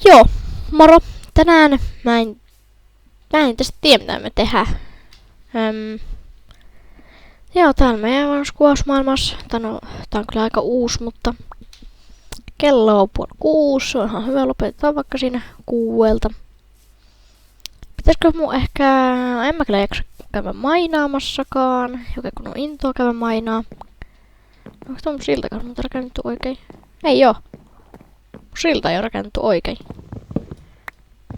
Joo, moro. Tänään mä en tästä tiedä mitä me tehdään. Joo, täällä meidän kuvausmaailmassa. Tää on kyllä aika uusi, mutta kello on 5:30. Se on ihan hyvä, lopetetaan vaikka siinä 6:00. Pitäisikö mun ehkä... En mä kyllä jaksa käydä mainaamassakaan. Joka kun on intoa käydä mainaa. Onko tuo mun siltakaan mun rakennettu oikein? Ei joo. Mun silta ei oo rakennettu oikein.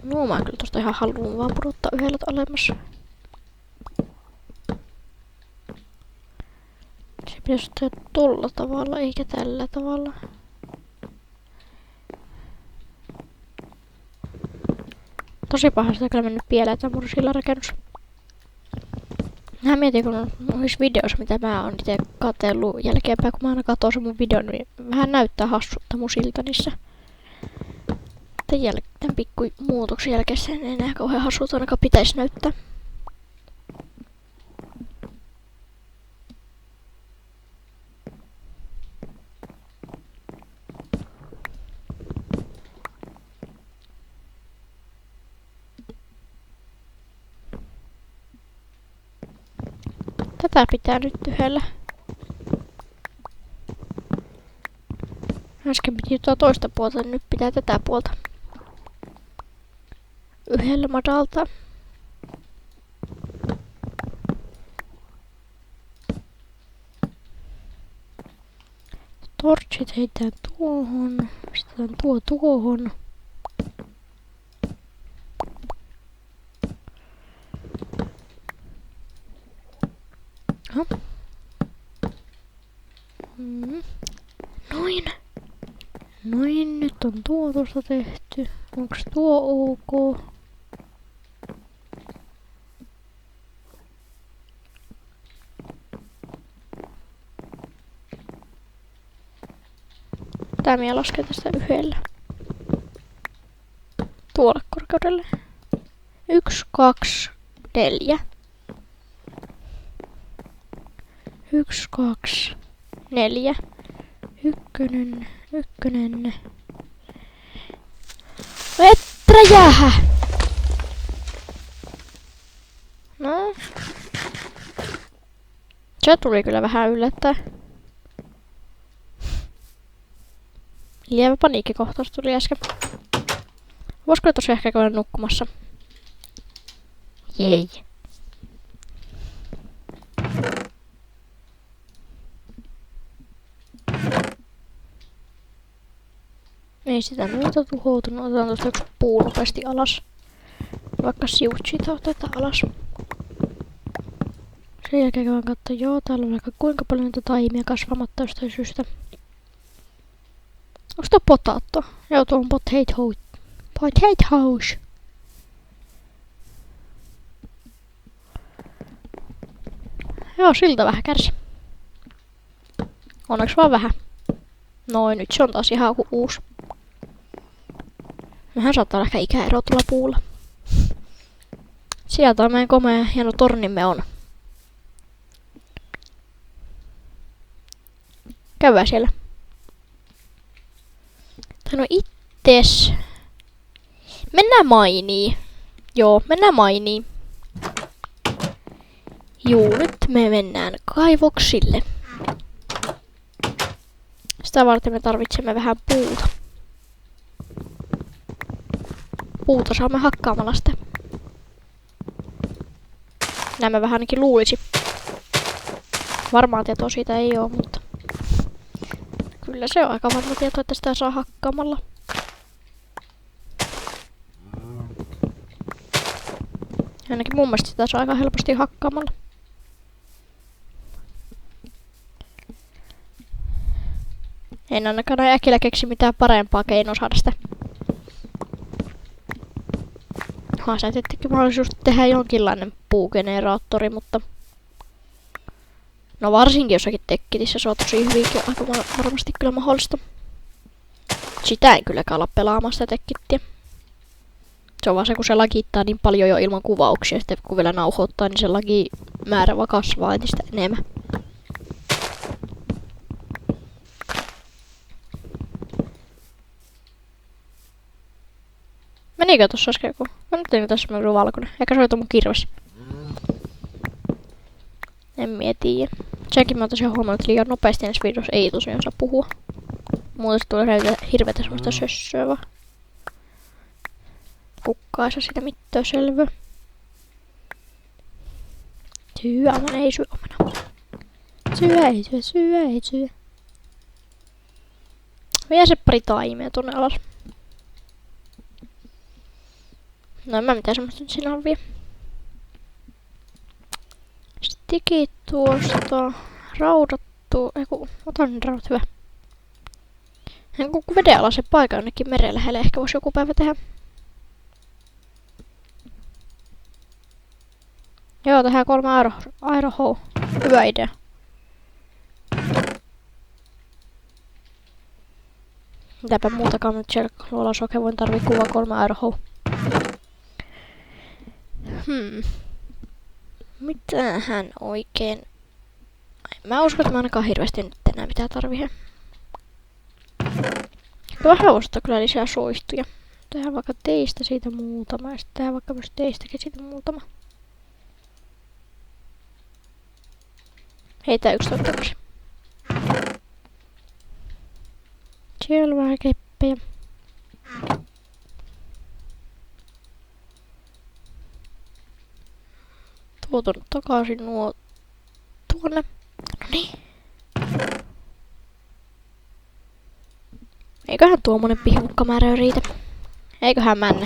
No mä kyllä tosta ihan haluun vaan pudottaa yhdellä olemassa. Se pitäisi tehdä tolla tavalla eikä tällä tavalla. Tosi pahasti on kyllä mennyt pieleen tää mun sillanrakennus. Mä mietin kun noissa videoissa mitä mä oon itse katsellut jälkeenpäin kun mä aina katon sen mun videon niin vähän näyttää hassutta mun silta niissä. Tän pikku muutoksen jälkeen sen ei enää kauhean hassulta ainakaan pitäisi näyttää. Tätä pitää nyt yhdellä. Äsken piti tuota toista puolta, niin nyt pitää tätä puolta. Yhdellä madalta. Torchit heitetään tuohon. Pistetään tuohon. Noin, nyt on tuo tuosta tehty. Onks tuo ok? Tää minä lasken tästä yhdellä. Tuolle korkeudelle. 1, 2, 4. 1, 2, 4. Ykkönen. Et räjähä! No. Se tuli kyllä vähän yllättäen. Lievä paniikkikohtaus tuli äsken. Voisiko tosiaan ehkä käydä nukkumassa? Jei. Ei sitä muuta tuhoutunut. Otetaan tuosta yksi puu nopeasti alas. Vaikka siutsita otetaan alas. Sen jälkeen käydään katsoa, joo täällä on vaikka kuinka paljon näitä taimia kasvamatta jostain syystä. Onks tuo potaatto? Joo tuo on potatoes. Joo siltä vähän kärsi. Onneksi vaan vähän. Noin nyt se on taas ihan uusi. Mehän saattaa ehkä ikäero tuolla puulla. Sieltä on meidän komea hieno tornimme on. Käydään siellä. Tän on ittees. Mennään mainiin. Joo, mennään mainiin. Juu, nyt me mennään kaivoksille. Sitä varten me tarvitsemme vähän puuta. Puuta saamme hakkaamalla sitä. Näin mä vähän ainakin luulisi. Varmaan tietoa siitä ei oo, mutta... Kyllä se on aika varma tieto, että sitä saa hakkaamalla. Ainakin mun mielestä sitä saa aika helposti hakkaamalla. En ainakaan äkillä keksi mitään parempaa keinoa saada sitä. Se tietenkin mahdollisuus tehdä jonkinlainen puugeneraattori, mutta... No varsinkin jossakin tekkitissä se on tosi hyvinkin aika varmasti kyllä mahdollista. Sitä en kylläkään ala pelaamaan sitä tekkittiä. Se on vaan se kun se lagittaa niin paljon jo ilman kuvauksia, sitten kun vielä nauhoittaa niin se lagimäärä vaan kasvaa entistä enemmän. Menikö tossa äsken joku? No nyt ei tässä joku valkoinen. Eikä se oli tuo mun kirves. En mietiä. Sekin mä tosiaan huomannut, että liian nopeasti ensi videossa ei tosiaan saa puhua. Muuten se tulee hirveetä semmoista sössöä vaan. Kukkaa saa sitä mitään selvää. Syö, omena ei syö, omena. Syö, ei syö, syö, ei syö. Vie se pari taimea tonne alas. No en mä mitään semmoista nyt sinä on vie. Stikit tuosta. Raudattu. Eiku, otan raudat, hyvä. Kun veden alas se paikka jonnekin meren lähelle, ehkä voisi joku päivä tehdä. Joo, tehdään 3 aerohou. Hyvä idea. Mitäpä muutakaan nyt siellä luolasokea voin tarvii kuvaa 3 aerohou. Mitähän oikein? Mä uskon, että mä ainakaan hirveästi nyt enää mitään tarvii. Vähän ostaa kyllä lisää soistuja. Tehdään vaikka teistä siitä muutama ja sitten tehdään vaikka myös teistäkin siitä muutama. Heitä yksi takaisin. Siellä on vähän keppejä. Tuo tuonne takaisin nuo tuonne. Noniin. Eiköhän tuommoinen pihukkamäärä riitä. Eiköhän mennä.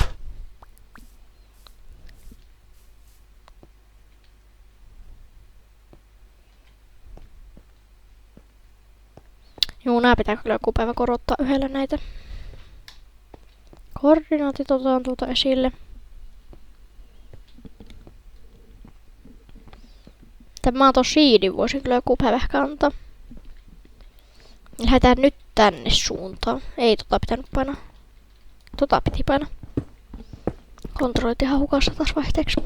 Juu, nää pitää kyllä joku päivä korottaa yhdellä näitä. Koordinaatit otetaan tuota esille. Tämä on siidin voisin kyllä joku päivä ehkä antaa. Lähdetään nyt tänne suuntaan. Ei tota pitänyt painaa. Tota piti painaa. Kontrollit ihan hukassa taas vaihteeksi.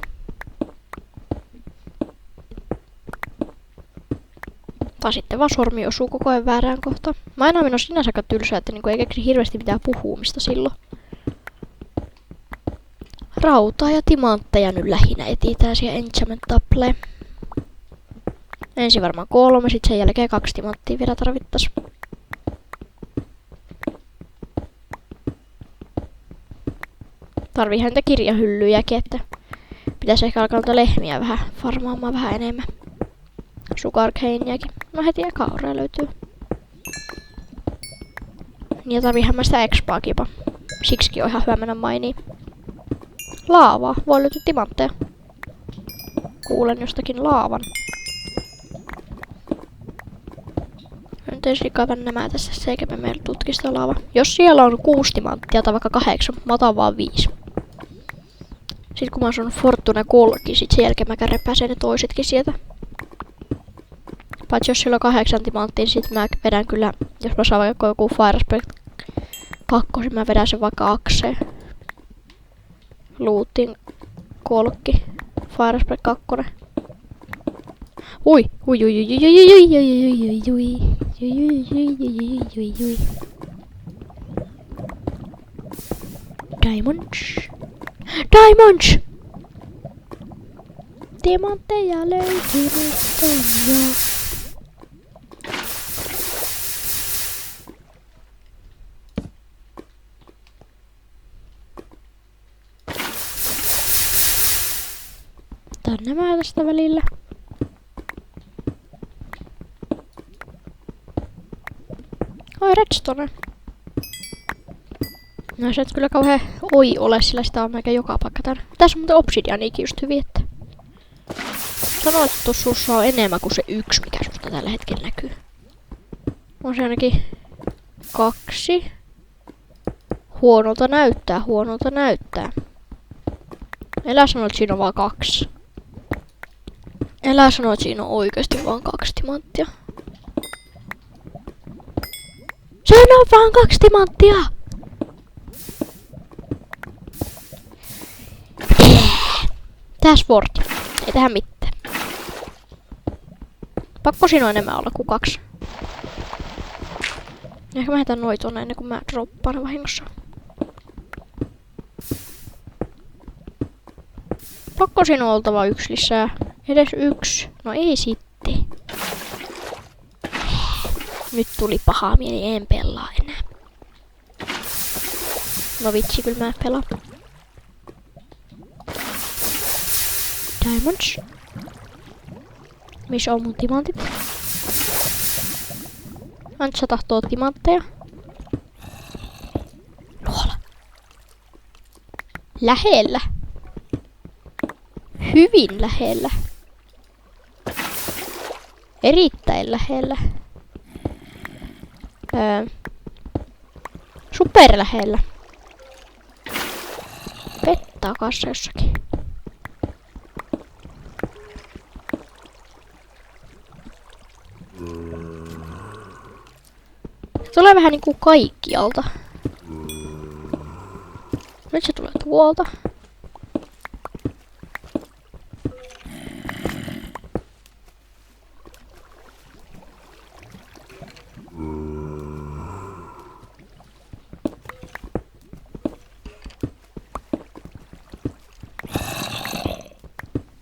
Tai sitten vaan sormi osuu koko ajan väärään kohtaan. Mainaaminen on sinänsä aika tylsää, että niinku ei keksi hirveästi mitään puhumista silloin. Rautaa ja timantteja nyt lähinnä etsitään siihen enchantment-tapleen. Ensin varmaan 3, sitten sen jälkeen 2 timanttia vielä tarvittais. Tarviihan niitä kirjahyllyjäkin, että pitäisi ehkä alkaa noita lehmiä vähän farmaamaan vähän enemmän. Sugarcaneäkin. No heti kauraa löytyy. Niin ja tarviihan mä sitä expaakin jopa. Siksikin on ihan hyvä mennä mainiin. Laavaa. Voi löytyä timantteja. Kuulen jostakin laavan. Nyt ensin kaivan nämä tässä, eikä me meillä tutkista laava. Jos siellä on 6 timanttia tai vaikka 8, mä otan vaan 5. Sitten kun mä oon saanut Fortune 3, sit sen jälkeen mä repäsen ne toisetkin sieltä. Paitsi jos siellä on 8 timanttia, niin sit mä vedän kyllä, jos mä saan vaikka joku Firespec 2, niin mä vedän sen vaikka akseen. Lootin kolkki. Firespec 2. Ui! Ui ui ui ui ui ui ui ui ui ui ui. Diamonds! Diamonds! Timantteja löytyy nyt on jo. Tänne mä tästä välillä. Oi, redstone. No se et kyllä kauhean oi ole, sillä sitä on melkä joka paikka täällä. Tässä on muuten obsidianiikin just hyvin, että... Sanoit, että tossa sussa on enemmän kuin se 1, mikä susta tällä hetkellä näkyy. On se ainakin 2. Huonolta näyttää, huonolta näyttää. Elä sanoo, että siinä on vaan 2. Elä sanoo, että siinä on oikeesti vaan 2 timanttia. Siinä on vaan 2 timanttia! Tää Sword. Ei tehdä mitään. Pakko siinä on enemmän olla kuin 2. Ehkä mä heitän noin tonne ennen kuin mä droppaan vahingossa. Pakko sinun oltava yksi lisää. Edes yksi. No ei sitten. Nyt tuli paha mieli, en pelaa enää. No vitsi, kyllä mä pelaan. Diamonds. Missä on mun timantit? Antsa tahtoo timantteja. Luola. Lähellä. Hyvin lähellä. Erittäin lähellä. Super lähellä. Pettaa kanssa jossakin. Se tulee vähän niinku kaikkialta. Nyt se tulee tuolta.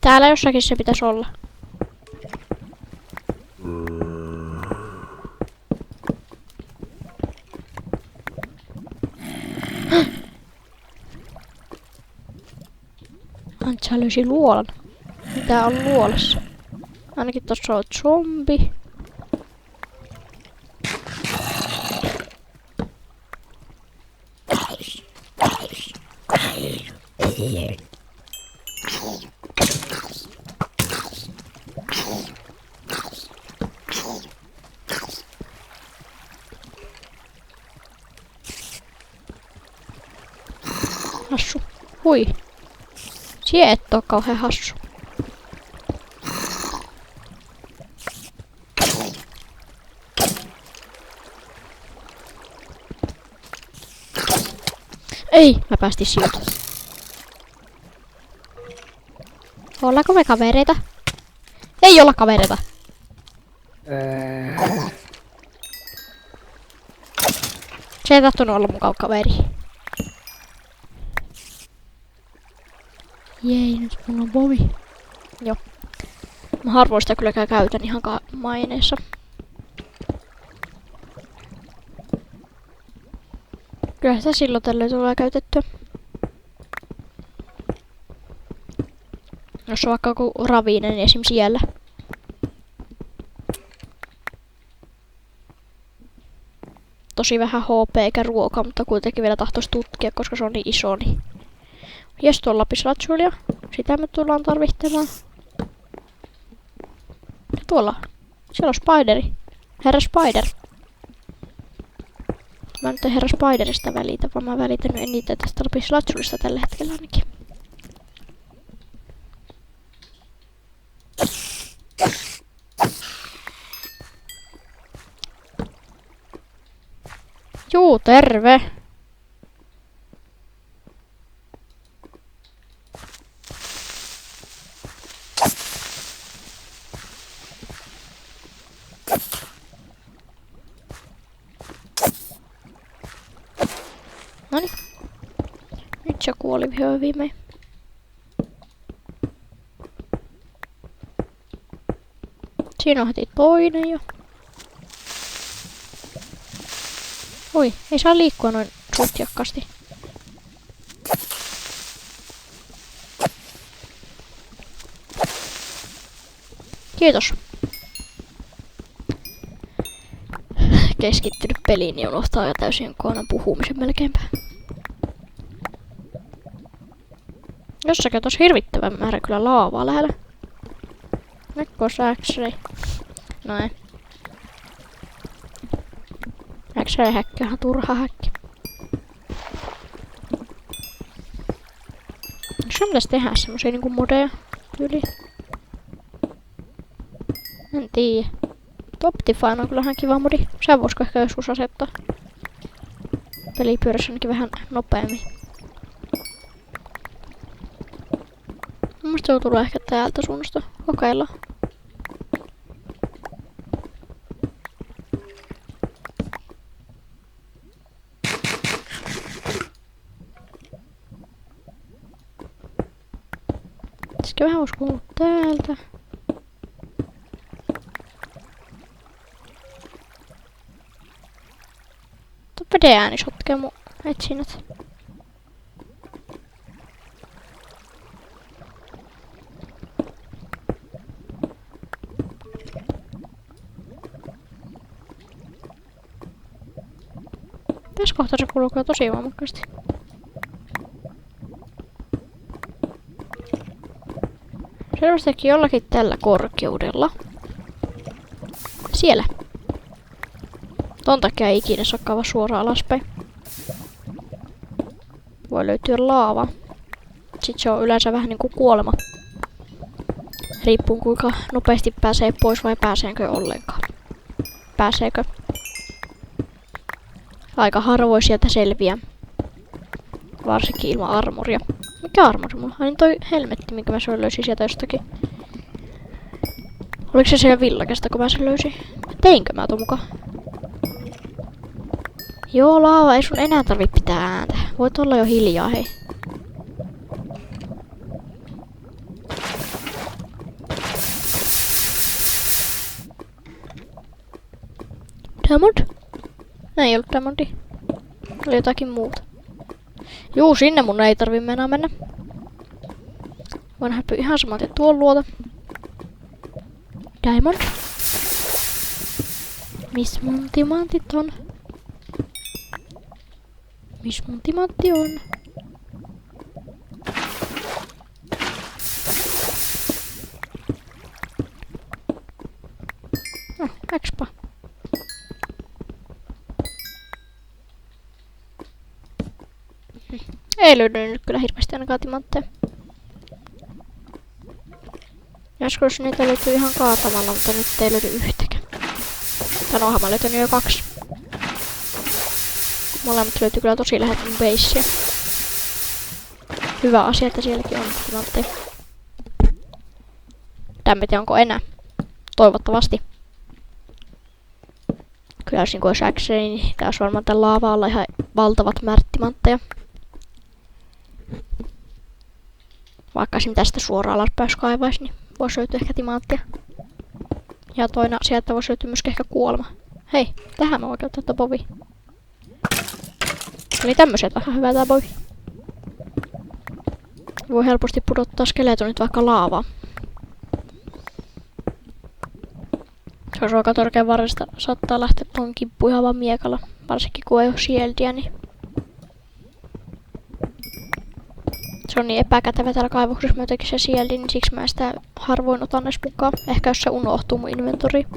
Täällä jossakin se pitäisi olla. Antsa löysi luolan. Mitä on luolassa? Ainakin tossa on zombi. Hassu. Hui. Sie et oo kauhean hassu. Ei, mä päästin sieltä. Ollaanko me kavereita? Ei olla kavereita. Se ei tahtonut olla mukaan kaveri. Jei, nyt mulla on bovi. Joo. Mä harvoin sitä kylläkään käytän ihan maineessa. Kyllä sitä silloin tällöin tulee käytettyä. Jos on vaikka joku ravinen niin esim. Siellä. Tosi vähän HP eikä ruokaa, mutta kuitenkin vielä tahtoisi tutkia, koska se on niin iso. Niin. Jes, tuolla lapislaatsulia. Sitä me tullaan tarvitsemaan. Ja tuolla. Siellä on spideri. Herra Spider. Mä nyt en herra Spiderista välitä, vaan mä välitän eniten tästä lapislaatsulista tällä hetkellä ainakin. Juu, terve! Noniin. Nyt se kuoli vihdoin viimein. Siinä on heti toinen jo. Oi, ei saa liikkua noin sutjakkaasti. Kiitos. Keskittynyt peliin, niin unohtaa jo täysin kokonaan puhumisen melkeinpä. Jossakin on tossa hirvittävän määrä kyllä laavaa lähellä. Näkkös X-ray? Noin. X-ray-häkki on turha häkki. Jos pitäisi tehdä semmosia niinku modeja tyyliin. En tiedä. Optifine on kyllä ihan kiva modi. Sä voisiko ehkä joskus asettaa. Peli pyörässä ainakin vähän nopeammin. Mun mielestä se on tullut ehkä täältä suunnasta. Kokeillaan. Ehkä vähän olisi kuullut täältä. Tuo veden ääni sotkee mun etsinnät. Tässä kohtaa se kulkee tosi voimakkaasti. Selvästikin jollakin tällä korkeudella. Siellä. Ton takia ei ikinä saa kaivaa suoraan alaspäin. Voi löytyä laava. Sitten se on yleensä vähän niinku kuolema. Riippuu kuinka nopeasti pääsee pois vai pääseekö ollenkaan. Pääseekö? Aika harvoin sieltä selviää. Varsinkin ilman armoria. Mikä armori mulla? Ai niin toi helmetti, minkä mä sen löysin sieltä jostakin. Oliko se siellä villakesta, kun mä sen löysin? Teinkö mä ton mukaan? Joo, laava, ei sun enää tarvi pitää ääntä. Voit olla jo hiljaa, hei. Diamond? Ei ollut diamondi. Oli jotakin muuta. Juu, sinne mun ei tarvi mennä. Voin häpyä ihan samaten tuon luota. Diamond. Miss mun timantit on? Miss mun timantti on? No, expa. Ei löydy nyt kyllä hirveästi ainakaan timantteja. Joskus niitä löytyy ihan kaatamalla, mutta nyt ei löydy yhtäkään. Tän oonhan mä löytänyt jo 2. Molemmat löytyy kyllä tosi läheltä mun beissiä. Hyvä asia, että sielläkin on timantteja. Tämmöitä onko enää? Toivottavasti. Kyllä jos olisi äkseni, niin tää olisi varmaan tän laava-alla ihan valtavat märttimantteja. Vaikka esim. Tästä suoraan alaspäin jos kaivaisi, niin voisi löytyä ehkä timanttia. Ja toinen asia, että voisi löytyä myös ehkä kuolema. Hei, tähän mä voin käyttää tätä bovi. Eli tämmöset vähän hyvää tää bovi. Voi helposti pudottaa skeletonit vaikka laavaa. Jos ruokatorkeen varresta saattaa lähteä ton kimppuun ihan vaan miekalla. Varsinkin kun ei oo shieldia, niin se on niin epäkätevä täällä kaivoksessa mä jotenkin se shieldi, niin siksi mä sitä harvoin otan edes mukaan. Ehkä jos se unohtuu mun inventoriin.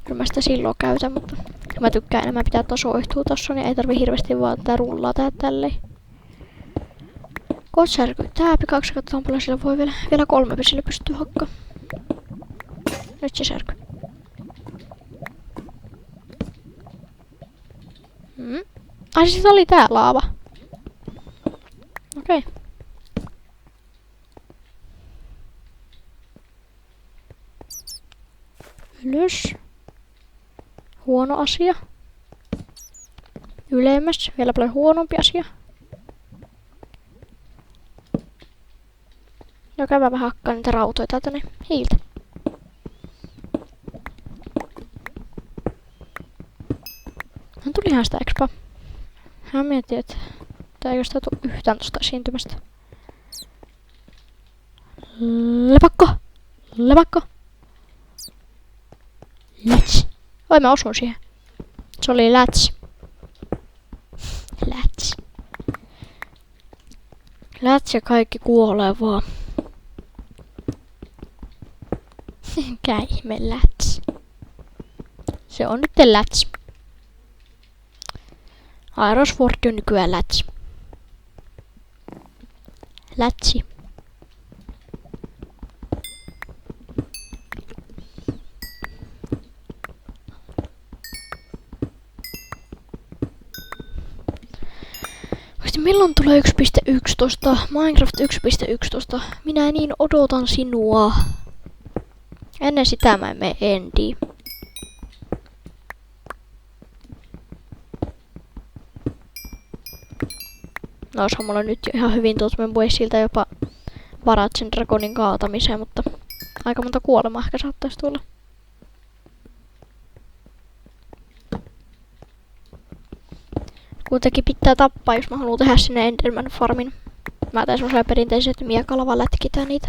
Kyllä mä sitä silloin käytän, mutta mä tykkään enemmän pitää tasoihtua tossa, niin ei tarvi hirveästi vaan tää rullaa tehdä tälleen. Kotsärky. Tääpi 2 katsotaan paljon sillä voi vielä 3 sillä pystyy hakkaan. Nyt se särky. Ai siis oli tää laava. Okei. Okay. Ylös. Huono asia. Ylemmäs. Vielä paljon huonompi asia. Joka mä vähän hakkaan niitä rautoja täältä niin hiiltä. Hän tuli ihan sitä expa. Hän mietti, että eikö sitä tule yhtään tosta esiintymästä. Lepakko! Lepakko! Läts! Oi mä osun siihen. Se oli läts. Läts. Läts ja kaikki kuolee vaan. Mikä ihme läts? Se on nyt läts. Aerosford on nykyään läts. Lätsi. Milloin tulee 1.11? Minecraft 1.11. Minä niin odotan sinua. Ennen sitä mä en mene endiin. No olisihan mulla nyt jo ihan hyvin tuolta siltä jopa varat sen dragonin kaatamiseen, mutta aika monta kuolemaa ehkä saattaisi tulla. Kuitenkin pitää tappaa, jos mä haluan tehdä sinne Enderman farmin. Mä teen semmosia perinteisiä, että miekalla lätkitään niitä.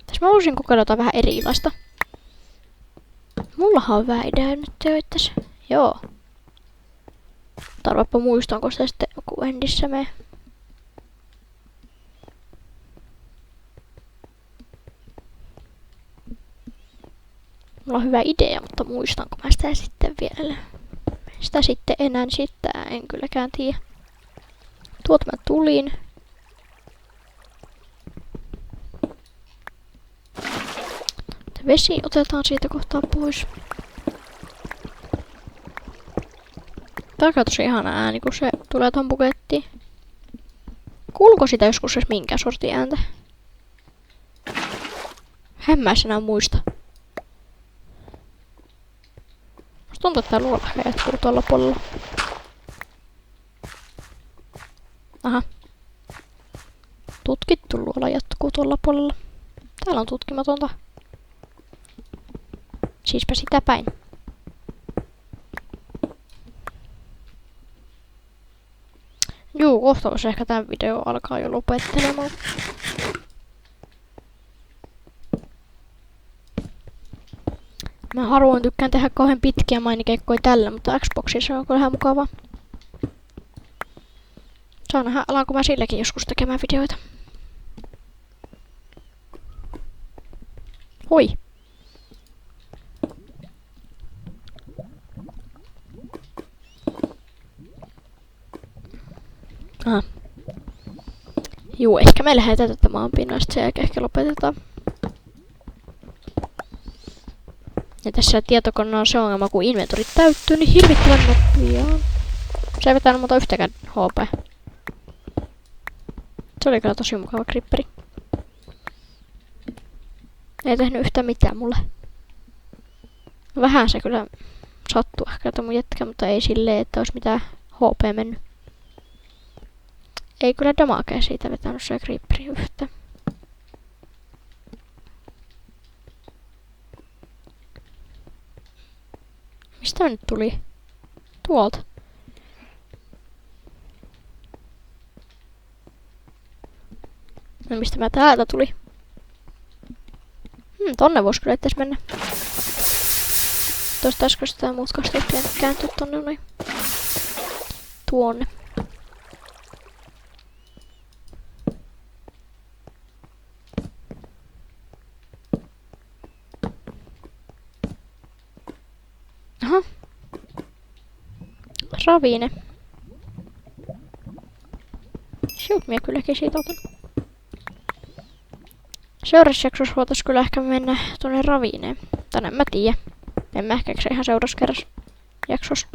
Tässä mä voisin kokeilla jotain vähän erilaista. Mullahan on hyvä idea nyt jo itse. Joo. Tarvitsepa muistaa, onko sitä sitten joku endissä mee. Mulla on hyvä idea, mutta muistanko mä sitä sitten vielä. Sitä sitten enää sitä en kylläkään tiedä. Tuolta mä tulin. Vesi otetaan siitä kohtaa pois. Tää on tosi ihana ääni, kun se tulee ton bukettiin. Kuuluuko sitä joskus edes minkään sortin ääntä? Hämmäis enää muista. Musta tuntuu, että tää luola jatkuu tuolla puolella. Aha. Tutkittu luola jatkuu tuolla puolella. Täällä on tutkimatonta. Siispä sitä päin. Juu, kohta se ehkä tän video alkaa jo lopettelemaan. Mä harvoin tykkään tehdä kauhean pitkiä mainikeikkoja tällä, mutta Xboxissa on kyllä ihan mukavaa. Saa nähdä, alanko mä silläkin joskus tekemään videoita. Hui! Aha. Juu, ehkä me lähdetään tätä maanpinnasta, sen jälkeen ehkä lopetetaan. Ja tässä tietokoneella on se ongelma, kun inventorit täyttyy, niin hirvittävän nopeaa. Se ei vetänyt muuta yhtäkään HP. Se oli kyllä tosi mukava creeperi. Ei tehnyt yhtään mitään mulle. Vähän se kyllä sattuu ehkä mun jätkä, mutta ei silleen, että olisi mitään HP mennyt. Ei kyllä damakea siitä vetänyt se creeperi yhtään. Mistä mä nyt tuli? Tuolta. No mistä mä täältä tuli? Tonne vois kyllä edes mennä. Tosta äskeistä tää mutkasta olisi pitänyt kääntyä tonne noin. Tuonne. Aha. Ravine. Shoot, minä kylläkin siitä otan. Seuraavassa jaksossa voitais kyllä ehkä mennä tuonne ravineen. Tänne mä tiedä. En mä ehkä ihan seuraavassa kerrassa jaksossa.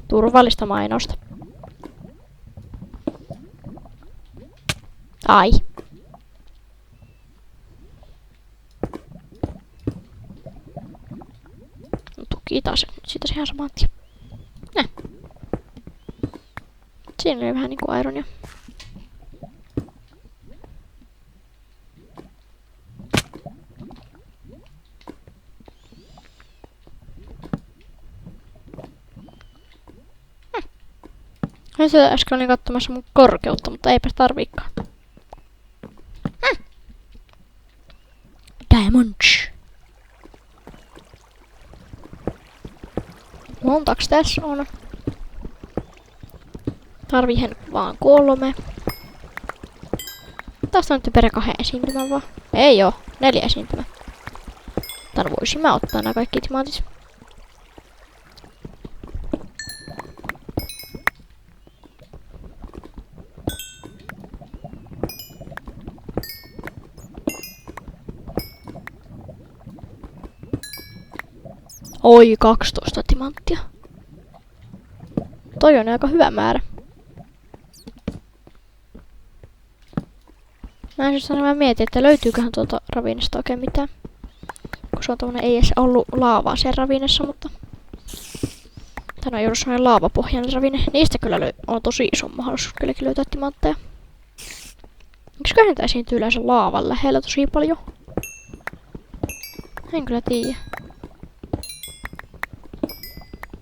Turvallista mainosta. Ai. No tuki taas. Siitä ihan saman tien. Siinä oli vähän niinku ironia. Mä sitä äsken olin katsomassa mun korkeutta, mutta eipä tarviikaan. Diamonds. Montaks tässä on? Tarviihen vaan 3. Tästä on nyt perä 2 esiintymää vaan. Ei oo, 4 esiintymää. Tän voisin mä ottaa nää kaikki timaatit. Oi, 12 timanttia. Toi on aika hyvä määrä. Mä en mä mietin, että löytyyköhän tuolta ravinesta oikein mitään. Kun se on tommonen, ei edes ollut laavaa siellä ravinessa, mutta Tänään on juuri sellainen laavapohjainen ravine. Niistä kyllä on tosi iso mahdollisuus kylläkin löytää timantteja. Miksiköhän tää esiintyy yleensä laavan lähellä tosi paljon? En kyllä tiedä.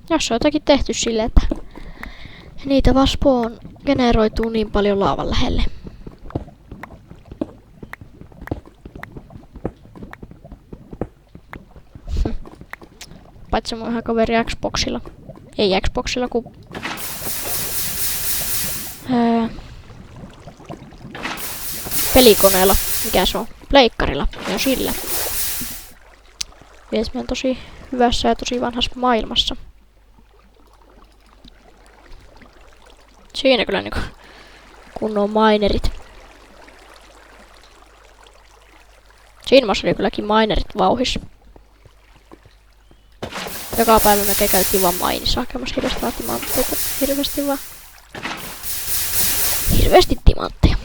Jos on jotakin tehty silleen, että niitä vaspoon generoituu niin paljon laavan lähelle. Paitsi mun ihan kaveri Xboxilla. Ei Xboxilla, kun pelikoneella. Mikä se on? Pleikkarilla. Ja sillä. Mies on tosi hyvässä ja tosi vanhassa maailmassa. Siinä kyllä niinku kunnon minerit. Siinä maassa oli kylläkin minerit vauhissa. Joka päivä me käytiin vaan mainissa hakemassa hirveästi timantteja. Hirveästi timantteja.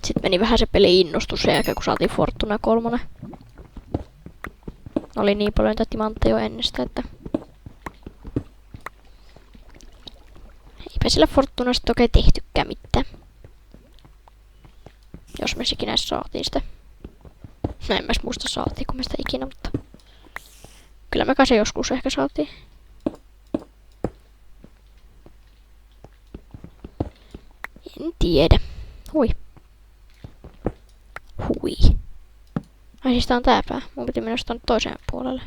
Sitten meni vähän se peli innostus sen jälkeen, kun saatiin Fortuna 3. Oli niin paljon niitä timantteja jo ennestään, että eipä sillä Fortunasta oikein tehtykään mitään. Jos me ikinä saatiin sitä. No en mä muista saatiin, kun me sitä ikinä, mutta kyllä me kai se joskus ehkä saatiin. En tiedä. Hui. Hui. Ai siis tää on tää pää. Mun piti mennä tonne toiseen puolelle.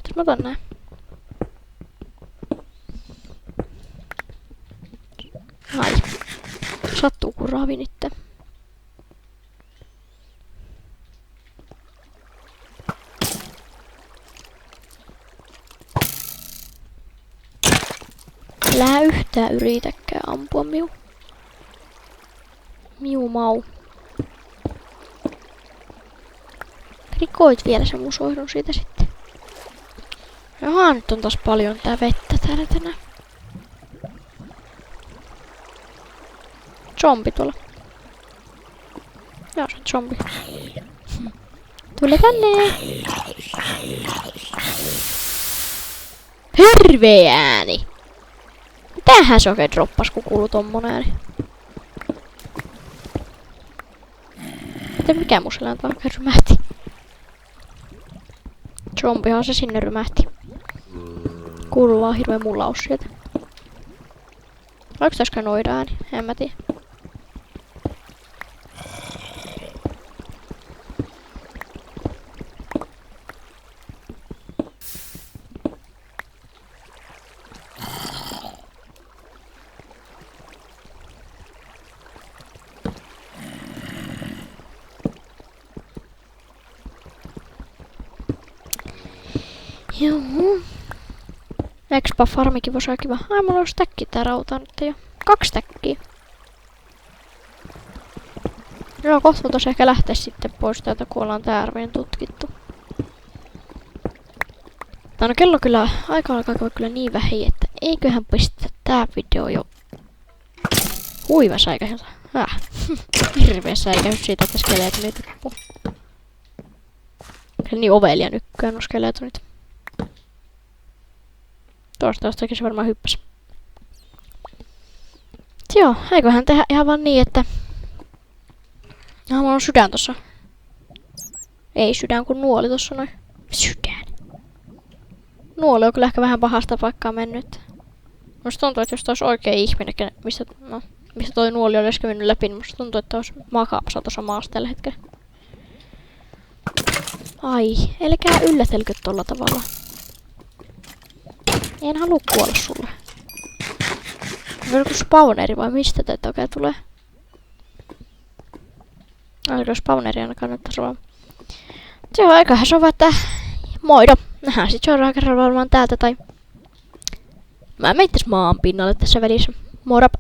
Jos mä otan nää. Ai. Sattuu kun raavin itse. Älä yhtään yritäkään ampua miu. Miu mau. Rikoit vielä sen musoihdun siitä sitten. Jaha, nyt on taas paljon tää vettä täällä tänään. Zombi tuolla. Joo, se on zombi. Tule tänne! Hirveä ääni! Mitähän se oikein droppas, kun kuuluu tommonen ääni? Miten mikä mun seläntä oikein rymähti? Zombihan se sinne rymähti. Kuuluu vaan hirveä mullaus sieltä. Oliko täskään noida ääni? En mä tiedä. Joo. Expa farmikin voisi olla kiva. Ai, mulla on stäkki tää rautaa nyt jo. 2 stäkkiä. Joo, kohta voitais ehkä lähteä sitten pois täältä, kun ollaan tää arveen tutkittu. Tää on kello kyllä, aika alkaa kyllä niin vähän, että eiköhän pistä tää video jo. Huiva säikähyltä. Hirveä säikähys siitä, että skeleetonit tippuu. Kyllä niin ovelia nykyään on skeleetonit. Tostakin se varmaan hyppäsi. Joo, eiköhän tehdä ihan vaan niin, että mulla on sydän tossa. Ei sydän, kun nuoli tossa noin. Sydän. Nuoli on kyllä ehkä vähän pahasta paikkaa mennyt. Musta tuntuu, että jos toi olisi oikea ihminen, mistä toi nuoli olisi mennyt läpi, niin musta tuntuu, että olisi makaapsa tossa maassa tällä hetkellä. Ai, älkää yllätelkö tolla tavalla. En halua kuolla sulle. Onko joku spawneri vai mistä teitä oikein tulee? Oliko spawneri aina kannattaisi olla? Se on aikahan sova, että moido. Nähdään sit seuraavalla kerralla varmaan täältä tai mä menen maan pinnalle tässä välissä. Morap!